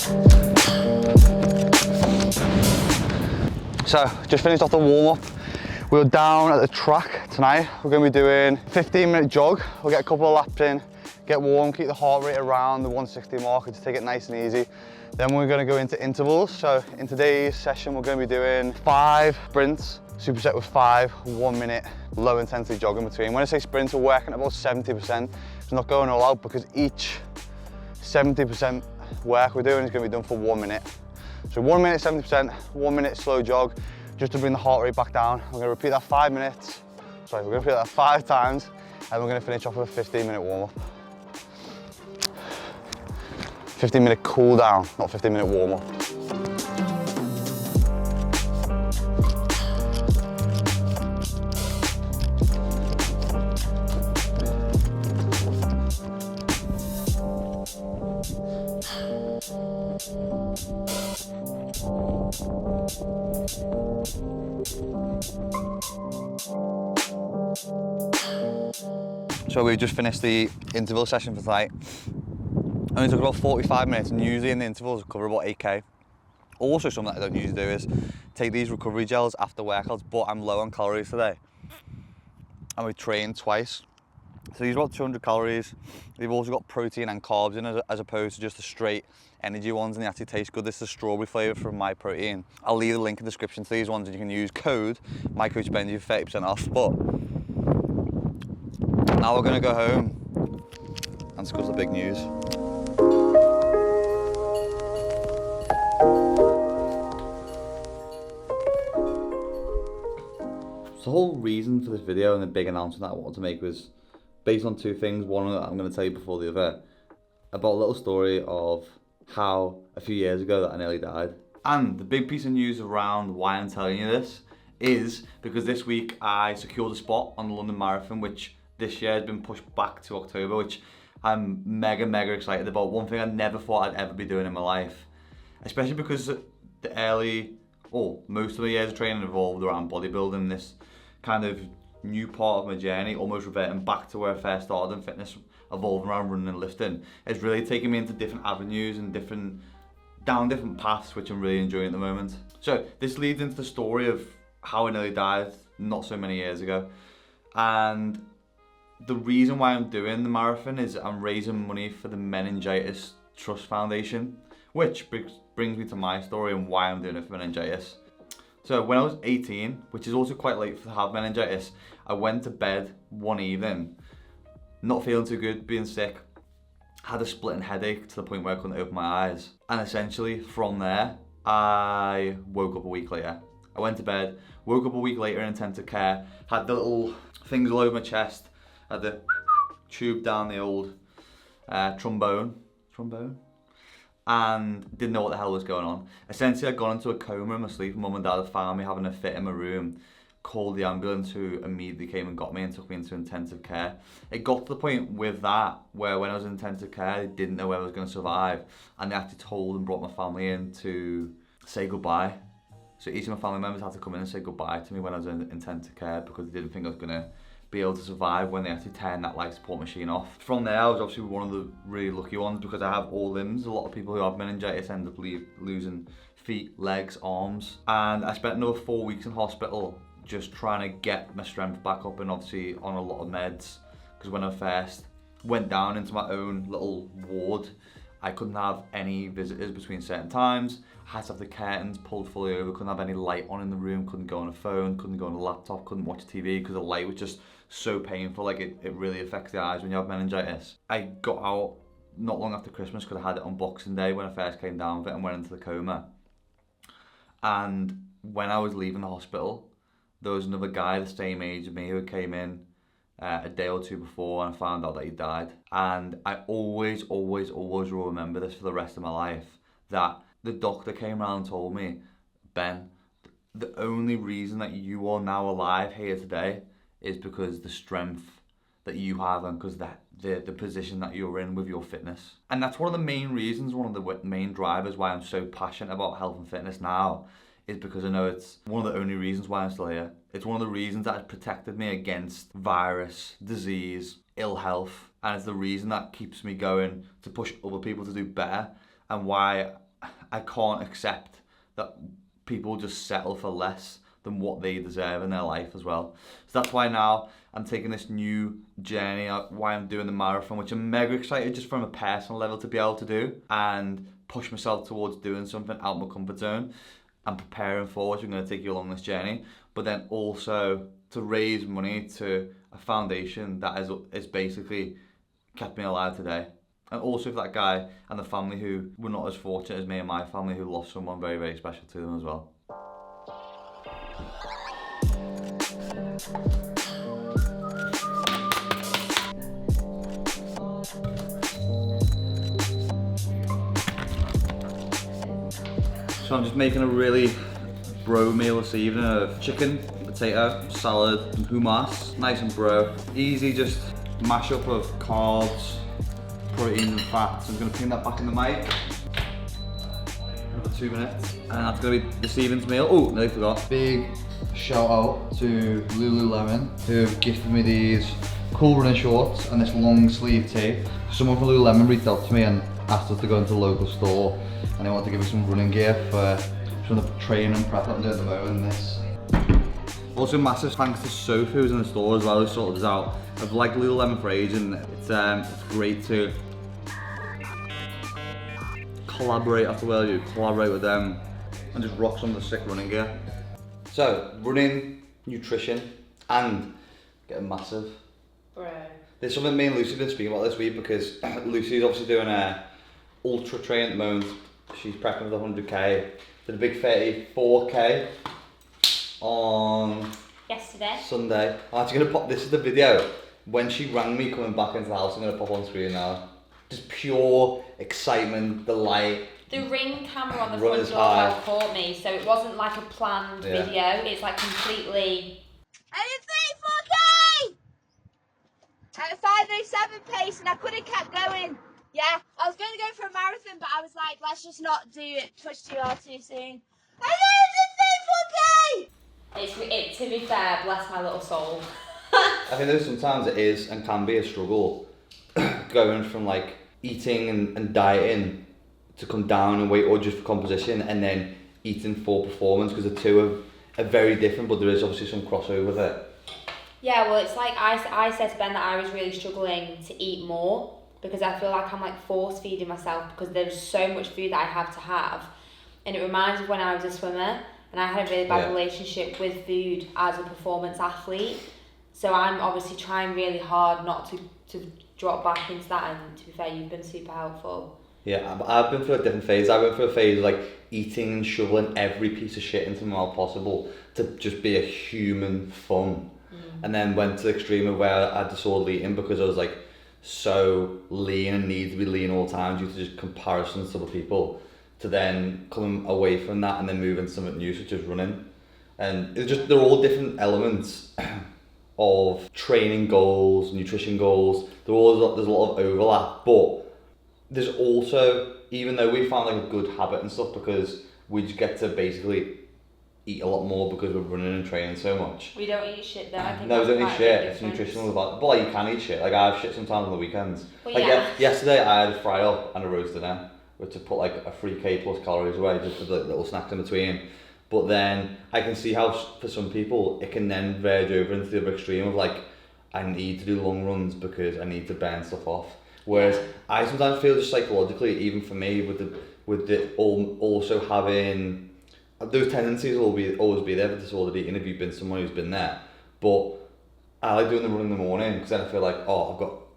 So, just finished off the warm-up. We were down at the track tonight. We're going to be doing a 15-minute jog. We'll get a couple of laps in, get warm, keep the heart rate around the 160 mark, and just take it nice and easy. Then we're going to go into intervals. So in today's session, we're going to be doing 5 sprints, superset with 5 1-minute low intensity jog in between. When I say sprints, we're working at about 70%. It's not going all out because each 70% work we're doing is going to be done for 1 minute. So 1 minute 70%, 1 minute slow jog, just to bring the heart rate back down. We're going to repeat that 5 minutes. Sorry, we're going to repeat that 5 times, and we're going to finish off with a 15-minute warm-up. 15-minute cool down, not 15-minute warm-up. So we just finished the interval session for tonight. Only took about 45 minutes, and usually in the intervals I cover about 8k. Also, something that I don't usually do is take these recovery gels after workouts, but I'm low on calories today. And we trained twice. So these are about 200 calories. They've also got protein and carbs in as opposed to just the straight energy ones, and they actually taste good. This is a strawberry flavour from My Protein. I'll leave the link in the description to these ones, and you can use code MyCoachBenji for 30% off. But now we're going to go home and discuss the big news. So the whole reason for this video and the big announcement that I wanted to make was based on 2 things. One that I'm going to tell you before the other, about a little story of how a few years ago that I nearly died. And the big piece of news around why I'm telling you this is because this week I secured a spot on the London Marathon, which this year has been pushed back to October, which I'm mega excited about. One thing I never thought I'd ever be doing in my life, especially because most of the years of training involved around bodybuilding. This kind of new part of my journey, almost reverting back to where I first started in fitness, evolving around running and lifting, it's really taken me into different avenues and down different paths, which I'm really enjoying at the moment. So this leads into the story of how I nearly died not so many years ago. And the reason why I'm doing the marathon is I'm raising money for the Meningitis Trust Foundation, which brings me to my story and why I'm doing it for meningitis. So when I was 18, which is also quite late to have meningitis, I went to bed one evening, not feeling too good, being sick, had a splitting headache to the point where I couldn't open my eyes. And essentially from there, I woke up a week later. I went to bed, woke up a week later in intensive care, had the little things all over my chest, had the tube down the old trombone, and didn't know what the hell was going on. Essentially, I'd gone into a coma in my sleep. Mum and Dad had found me having a fit in my room, called the ambulance, who immediately came and got me and took me into intensive care. It got to the point with that where when I was in intensive care, they didn't know whether I was going to survive, and they actually told and brought my family in to say goodbye. So each of my family members had to come in and say goodbye to me when I was in intensive care because they didn't think I was going to be able to survive when they actually turned that life support machine off. From there, I was obviously one of the really lucky ones because I have all limbs. A lot of people who have meningitis end up losing feet, legs, arms. And I spent another 4 weeks in hospital just trying to get my strength back up, and obviously on a lot of meds, because when I first went down into my own little ward, I couldn't have any visitors between certain times. I had to have the curtains pulled fully over, couldn't have any light on in the room, couldn't go on a phone, couldn't go on a laptop, couldn't watch TV because the light was just so painful. Like it really affects the eyes when you have meningitis. I got out not long after Christmas because I had it on Boxing Day when I first came down with it and went into the coma. And when I was leaving the hospital, there was another guy the same age as me who came in a day or 2 before, and I found out that he died. And I always will remember this for the rest of my life, that the doctor came around and told me, Ben, the only reason that you are now alive here today is because the strength that you have and because the position that you're in with your fitness. And that's one of the main reasons, one of the main drivers why I'm so passionate about health and fitness now, is because I know it's one of the only reasons why I'm still here. It's one of the reasons that has protected me against virus, disease, ill health, and it's the reason that keeps me going to push other people to do better, and why I can't accept that people just settle for less than what they deserve in their life as well. So that's why now I'm taking this new journey, why I'm doing the marathon, which I'm mega excited just from a personal level to be able to do and push myself towards doing something out my comfort zone and preparing for, which I'm going to take you along this journey, but then also to raise money to a foundation that is basically kept me alive today. And also for that guy and the family who were not as fortunate as me and my family, who lost someone very, very special to them as well. So I'm just making a really bro meal this evening of chicken, potato, salad, and hummus. Nice and bro. Easy, just mash up of carbs, protein and fats. I'm going to ping that back in the mic. Another 2 minutes. And that's going to be this evening's meal. Oh, nearly forgot. Big shout out to Lululemon, who have gifted me these cool running shorts and this long sleeve tee. Someone from Lululemon reached out to me and asked us to go into the local store, and they wanted to give me some running gear for some of the training and prep that I'm doing at the moment in this. Also massive thanks to Sophie who's in the store as well, who sorted this out. I've liked Lululemon for ages, and it's great to collaborate after well, you collaborate with them and just rock some of the sick running gear. So, running, nutrition, and getting massive. Bro. There's something me and Lucy have been speaking about this week, because Lucy's obviously doing a ultra train at the moment. She's prepping for the 100k. Did a big 34k on yesterday. Sunday. I'm actually gonna pop, this is the video when she rang me coming back into the house. I'm gonna pop on screen now. Just pure excitement, delight. The ring camera on the front door caught me, so it wasn't like a planned video. It's like completely. I did 34k at a 5:07 pace, and I could have kept going. Yeah, I was going to go for a marathon, but I was like, let's just not do it, push too hard too soon. I did 34k! To be fair, bless my little soul. I think there's sometimes it is and can be a struggle going from like eating and dieting to come down in weight, or just for composition, and then eating for performance, because the two are very different, but there is obviously some crossover with it. Yeah, well, it's like I said to Ben that I was really struggling to eat more, because I feel like I'm like force feeding myself, because there's so much food that I have to have. And it reminds me of when I was a swimmer and I had a really bad relationship with food as a performance athlete. So I'm obviously trying really hard not to drop back into that, and to be fair, you've been super helpful. Yeah, I've been through a different phase. I went through a phase of like eating and shoveling every piece of shit into my mouth possible to just be a human fun. And then went to the extreme of where I had disordered eating, because I was like so lean and needed to be lean all the time due to just comparisons to other people, to then coming away from that and then moving to something new, such as running. And it's just, they're all different elements of training goals, nutrition goals. There's a lot of overlap, but there's also, even though we found like a good habit and stuff, because we just get to basically eat a lot more because we're running and training so much. We don't eat shit though. I think no, we don't eat shit. It's difference. Nutritional about, but like you can eat shit. Like I have shit sometimes on the weekends. Well, like yeah. Yesterday I had a fry up and a roast dinner, which to put like a 3k plus calories away, just with like little snacks in between. But then I can see how for some people it can then verge over into the other extreme of like, I need to do long runs because I need to burn stuff off. Whereas I sometimes feel just psychologically, even for me, with the also having those tendencies will always be there with disordered eating if you've been someone who's been there. But I like doing the run in the morning, because then I feel like,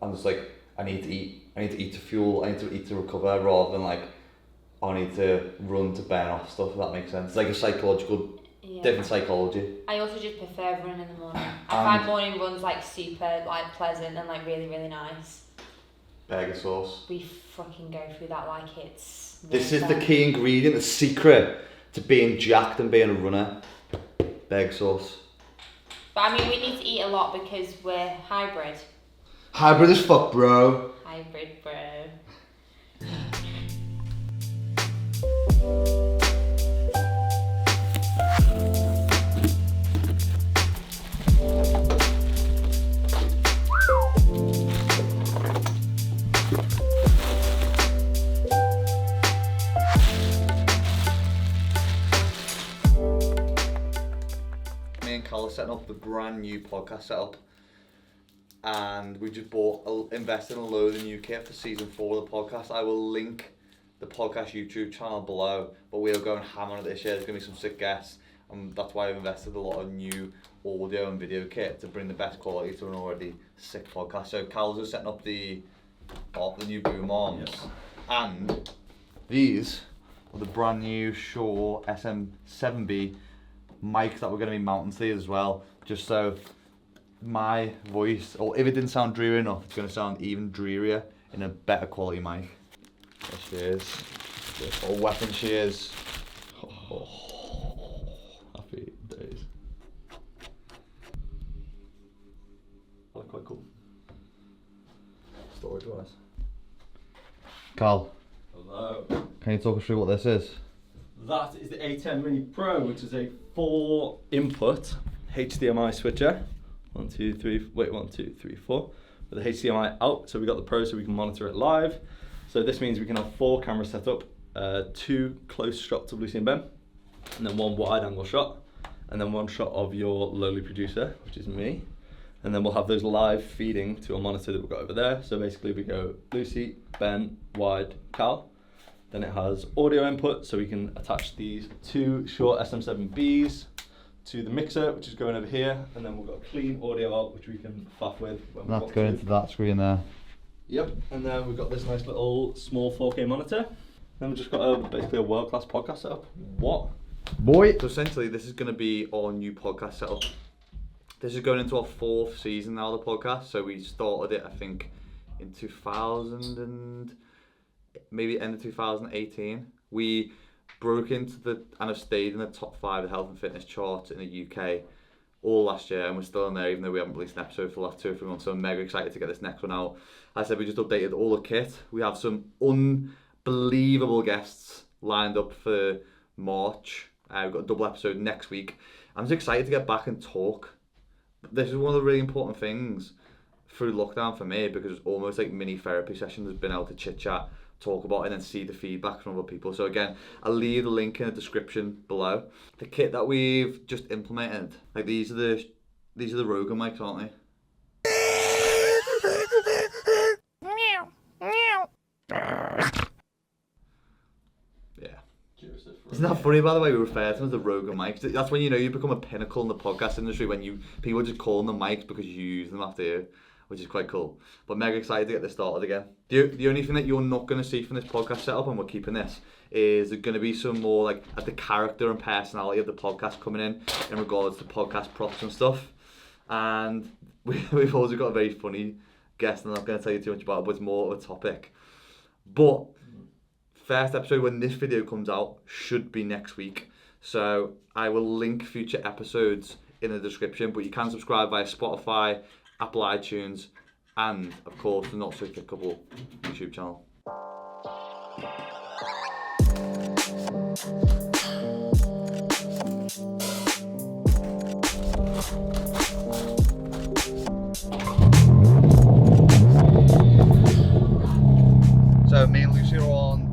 I'm just like, I need to eat to fuel, I need to eat to recover, rather than like, I need to run to burn off stuff, if that makes sense. It's like a psychological, different psychology. I also just prefer running in the morning. I find morning runs like super like pleasant and like really, really nice. Burger sauce. We fucking go through that like it's... This is the key ingredient, the secret to being jacked and being a runner. Burger sauce. But I mean, we need to eat a lot because we're hybrid. Hybrid as fuck, bro. Hybrid, bro. Cal is setting up the brand new podcast setup. And we just invested in a load of new kit for season 4 of the podcast. I will link the podcast YouTube channel below, but we'll go and hammer on it this year. There's going to be some sick guests, and that's why I've invested a lot of new audio and video kit to bring the best quality to an already sick podcast. So Cal's is setting up the new boom arms, and these are the brand new Shure SM7B mic that we're going to be mounting to these as well, just so my voice, or if it didn't sound dreary enough, it's going to sound even drearier in a better quality mic. There she is. Or weapon she is. Oh, happy days. Oh, quite cool. Storage wise. Carl. Hello. Can you talk us through what this is? That is the A10 Mini Pro, which is a 4-input HDMI switcher. 1, 2, 3, 4. With the HDMI out, so we got the Pro so we can monitor it live. So this means we can have 4 cameras set up, 2 close shots of Lucy and Ben, and then 1 wide angle shot, and then 1 shot of your lowly producer, which is me. And then we'll have those live feeding to a monitor that we've got over there. So basically we go Lucy, Ben, wide, Cal. Then it has audio input, so we can attach these 2 short SM7Bs to the mixer, which is going over here, and then we've got clean audio out, which we can faff with. When That's going into that screen there. Yep, and then we've got this nice little small 4K monitor. Then we've just got basically a world-class podcast setup. What? Boy! So essentially this is going to be our new podcast setup. This is going into our 4th season now of the podcast, so we started it I think in 2000 and maybe end of 2018. We broke into and have stayed in the top 5 of the health and fitness charts in the UK all last year, and we're still in there even though we haven't released an episode for the last 2 or 3 months, so I'm mega excited to get this next one out. As I said, we just updated all the kit. We have some unbelievable guests lined up for March. We've got a double episode next week. I'm just excited to get back and talk. This is one of the really important things through lockdown for me, because it's almost like mini therapy sessions. Has been able to chit chat, talk about it, and then see the feedback from other people. So again, I'll leave the link in the description below. The kit that we've just implemented, like these are the Rogan mics, aren't they? Yeah. Isn't that funny, by the way, we refer to them as the Rogan mics? That's when you know you become a pinnacle in the podcast industry, when people just call them mics because you use them after you, which is quite cool. But mega excited to get this started again. The only thing that you're not going to see from this podcast setup, and we're keeping this, is there's going to be some more like at the character and personality of the podcast coming in regards to podcast props and stuff. And we've also got a very funny guest, and I'm not going to tell you too much about it, but it's more of a topic. But first episode when this video comes out should be next week. So I will link future episodes in the description, but you can subscribe via Spotify, Apple iTunes, and of course the Not So Fit Couple YouTube channel. So me and Lucy are on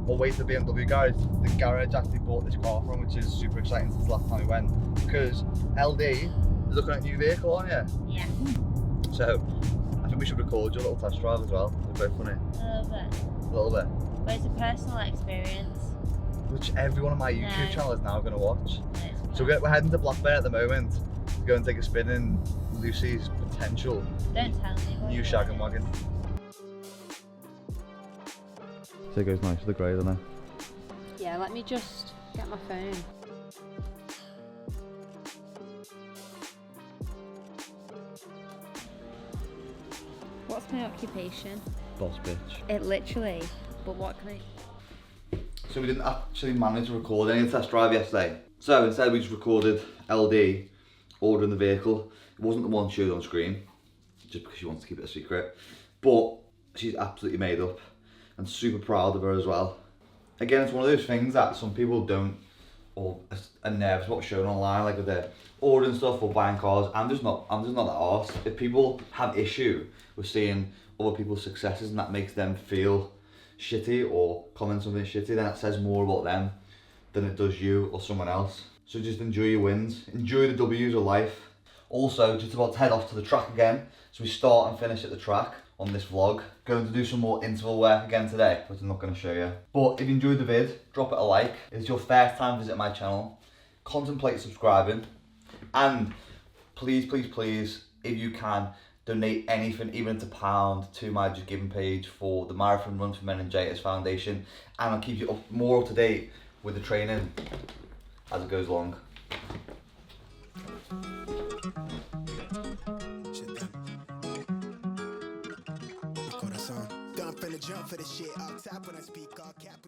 our way to the BMW garage. The garage actually bought this car from, which is super exciting since the last time we went, because LD is looking at a new vehicle, aren't you? Yeah. So I think we should record your little test drive as well. It's very funny. A little bit. But it's a personal experience. Which everyone on my YouTube No. channel is now going to watch. No, So we're heading to Blackburn at the moment to go and take a spin in Lucy's potential Don't tell me. what new you shaggin' want. wagon. So it goes nice with the grey, doesn't it? Yeah, let me just get my phone. What's my occupation? Boss bitch. It literally, but what can I... So we didn't actually manage to record any of the test drive yesterday. So instead we just recorded LD ordering the vehicle. It wasn't the one she showed on screen, just because she wants to keep it a secret. But she's absolutely made up, and super proud of her as well. Again, it's one of those things that some people don't, or are nervous about showing online, like with their ordering stuff or buying cars. I'm just not that arsed. If people have issue with seeing other people's successes and that makes them feel shitty or comment something shitty, then it says more about them than it does you or someone else. So just enjoy your wins, enjoy the W's of life. Also, just about to head off to the track again. So we start and finish at the track on this vlog. Going to do some more interval work again today, which I'm not going to show you. But if you enjoyed the vid, drop it a like. If it's your first time visiting my channel, contemplate subscribing. And please, please, please, if you can, donate anything, even to £1, to my Just Giving page for the Marathon Run for Meningitis Foundation. And I'll keep you more up to date with the training as it goes along. Jump for the shit, I'll tap when I speak, I'll cap.